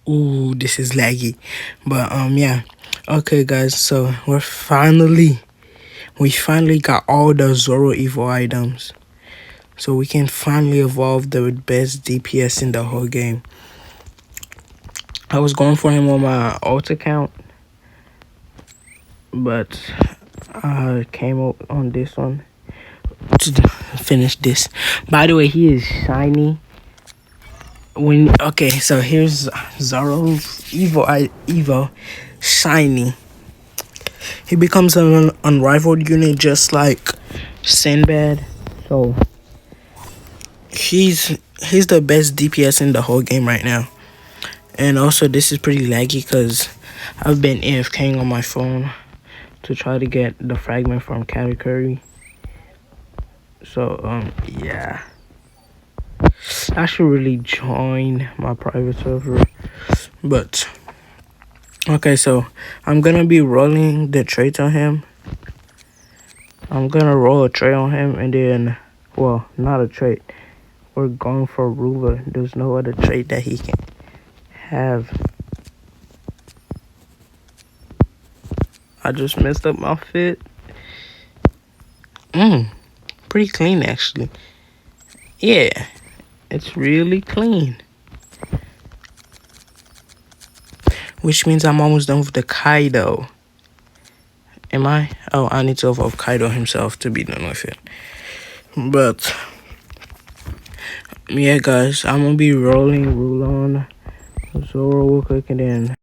Ooh, this is laggy. But yeah. Okay guys, so we finally got all the Zoro evil items. So we can finally evolve the best DPS in the whole game. I was going for him on my alt account, but I came up on this one to finish this. By the way, he is shiny. So here's Zoro's Evo shiny. He becomes an unrivaled unit just like Sinbad. So he's the best DPS in the whole game right now. And also this is pretty laggy because I've been AFKing on my phone to try to get the fragment from Katakuri. So yeah, I should really join my private server. But okay, so I'm gonna be rolling the traits on him. I'm gonna roll a trait on him and then, well, not a trait. We're going for a ruler. There's no other trait that he can have. I just messed up my fit. Pretty clean actually. Yeah, it's really clean. Which means I'm almost done with the Kaido. Am I? Oh, I need to evolve Kaido himself to be done with it. But yeah, guys, I'm gonna be rolling Rulon, Zoro real quick, and then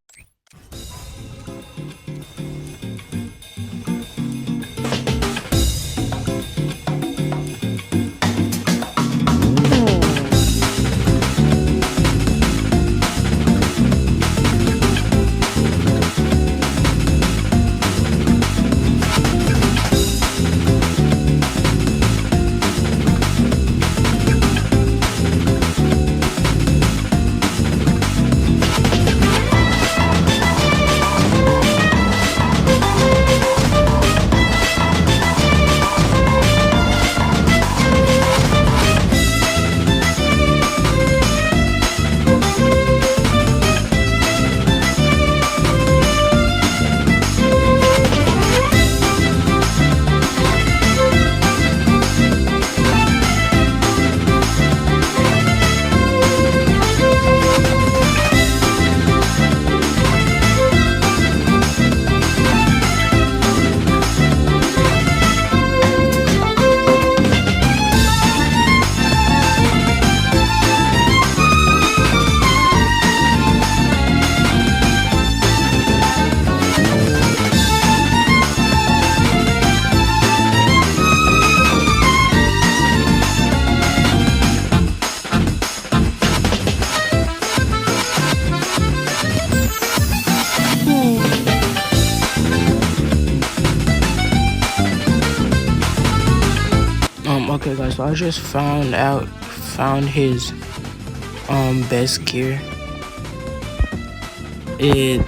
okay guys, so I just found his best gear. It's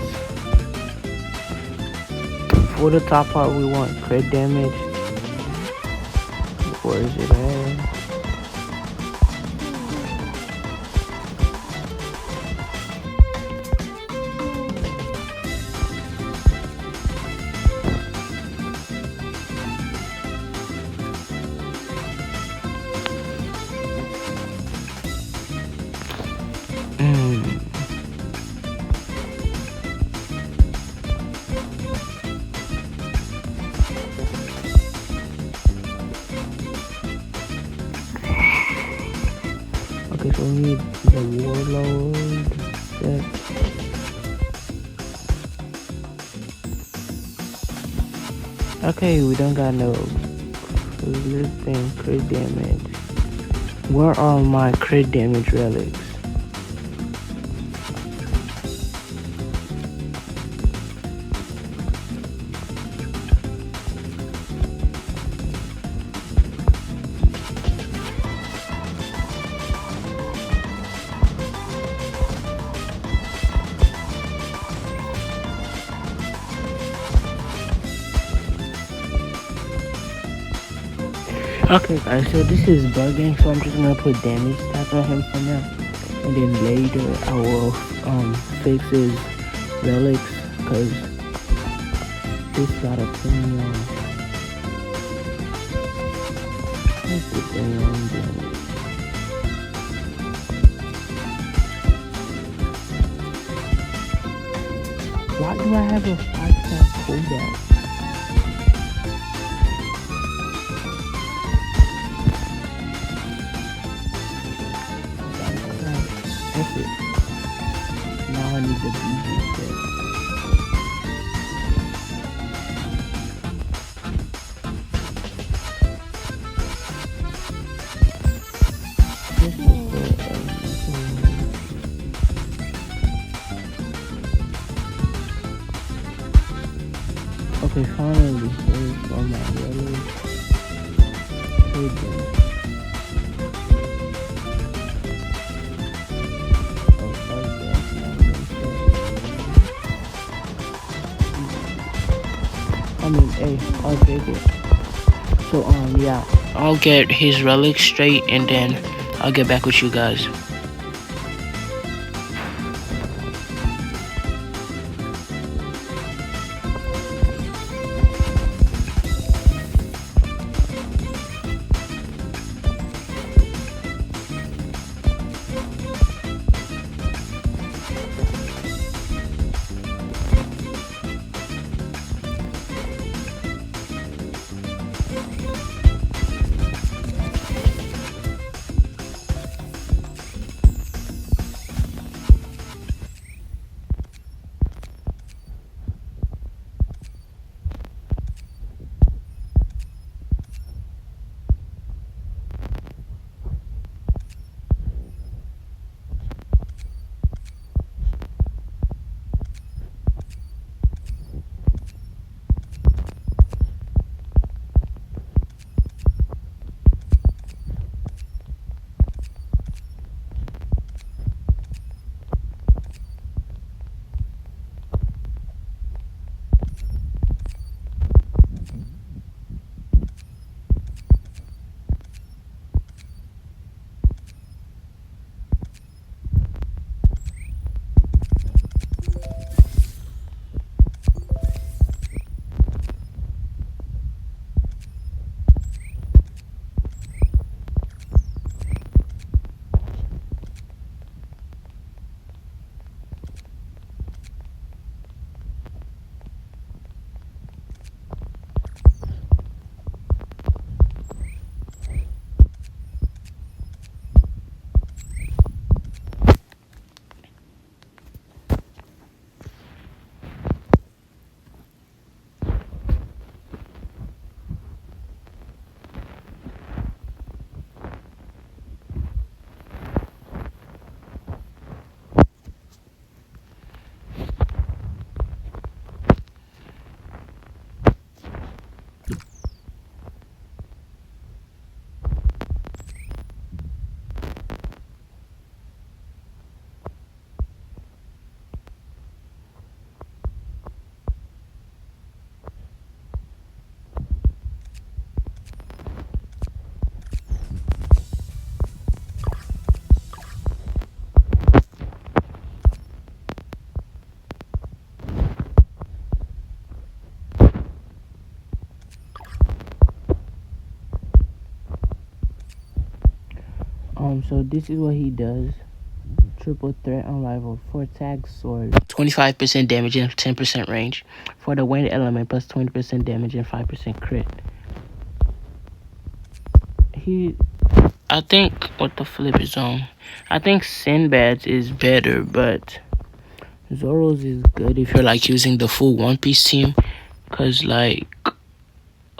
for the top part we want crit damage. Where is it at? Okay, so we need the warlord set. Okay, we don't got no resisting crit damage. Where are my crit damage relics? Okay guys, so this is bugging, so I'm just gonna put damage stats on him for now. and then later I will fix his relics because this got a premium. What's the damn? Why do I have a 5-star cooldown? That's it. Now I need the BG set. This is okay, finally, here's all my yellows. Trade them. I mean, hey, I'll take it. So, yeah, I'll get his relics straight, and then I'll get back with you guys. So this is what he does. Triple threat unrivaled. 4 tag sword. 25% damage and 10% range. For the wind element plus 20% damage and 5% crit. I think what the flip is on. I think Sinbad's is better, but Zoro's is good if you're like using the full One Piece team. Cause like,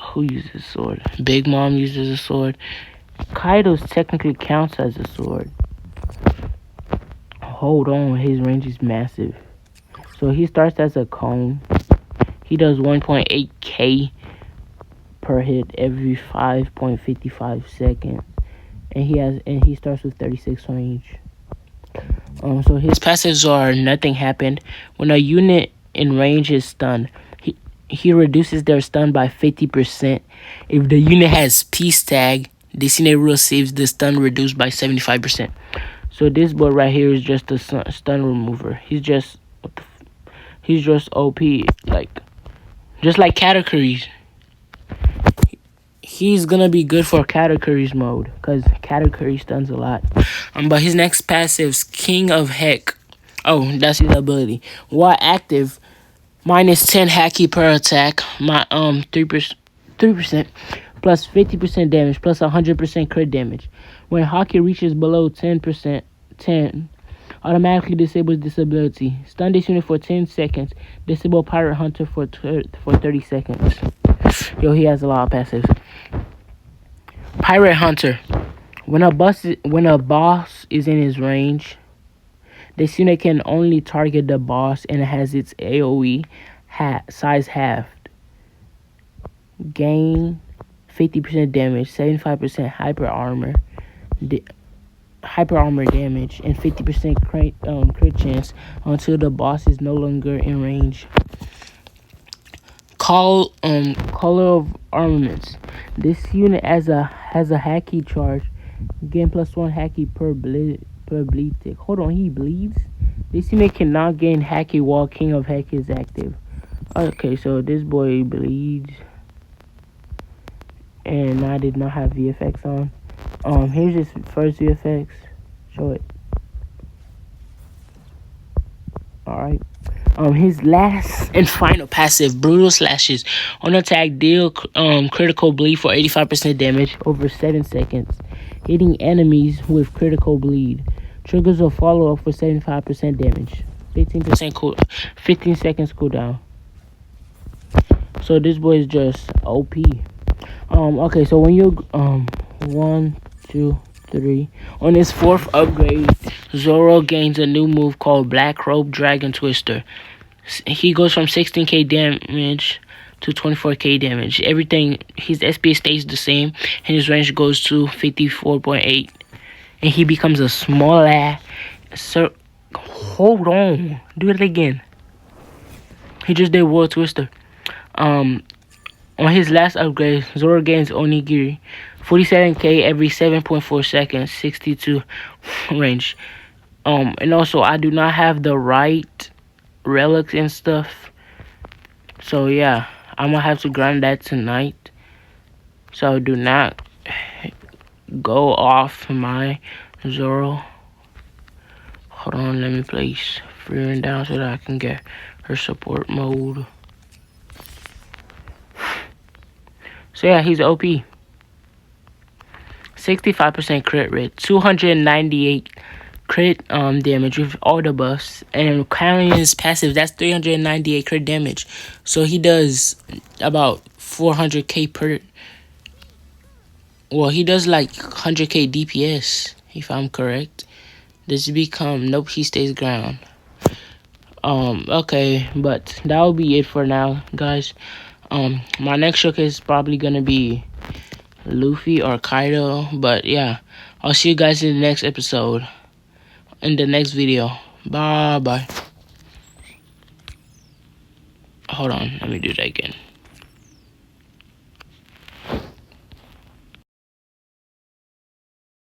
who uses sword? Big Mom uses a sword. Kaido's technically counts as a sword. Hold on, his range is massive. So he starts as a cone. He does 1.8k per hit every 5.55 seconds. And he starts with 36 range. So his passives are nothing happened. When a unit in range is stunned, he reduces their stun by 50%. If the unit has peace tag, the scenario saves the stun reduced by 75%. So this boy right here is just a stun remover. He's just OP, like just like categories. He's gonna be good for categories mode because category stuns a lot. But his next passive's King of Heck. Oh, that's his ability. While active, -10 hacky per attack. 3% plus 50% damage plus 100% crit damage. When hockey reaches below 10%, 10 automatically disables this ability. Stun this unit for 10 seconds. Disable Pirate Hunter for 30 seconds. Yo, he has a lot of passives. Pirate Hunter. When a boss is in his range, this unit can only target the boss and it has its AoE size halved. Gain 50% damage, 75% hyper armor damage, and 50% crit chance until the boss is no longer in range. Color of Armaments. This unit has a hacky charge. Gain +1 hacky per bleed tick. Hold on, he bleeds? This unit cannot gain hacky while King of Heck is active. Okay, so this boy bleeds. And I did not have VFX on. Here's his first VFX. Show it. Alright. His last and final passive, Brutal Slashes. On attack, deal critical bleed for 85% damage over 7 seconds, hitting enemies with critical bleed. Triggers a follow-up for 75% damage. 15 seconds cooldown. So this boy is just OP. Okay, so when you 1, 2, 3. On his 4th upgrade, Zoro gains a new move called Black Rope Dragon Twister. He goes from 16k damage to 24k damage. Everything, his SP stays the same, and his range goes to 54.8. And he becomes a small ass. Hold on, do it again. He just did World Twister. On his last upgrade, Zoro gains Onigiri. 47k every 7.4 seconds, 62 range. And also I do not have the right relics and stuff. So yeah, I'm gonna have to grind that tonight. So do not go off my Zoro. Hold on, let me place Freeing down so that I can get her support mode. So yeah, he's OP. 65% crit rate, 298 crit damage with all the buffs, and counting his passive, that's 398 crit damage. So he does about 400k per. Well, he does like 100k DPS, if I'm correct. This become nope. He stays ground. Okay, but that will be it for now, guys. My next showcase is probably gonna be Luffy or Kaido, but yeah, I'll see you guys in the next episode, in the next video. Bye. Hold on, let me do that again.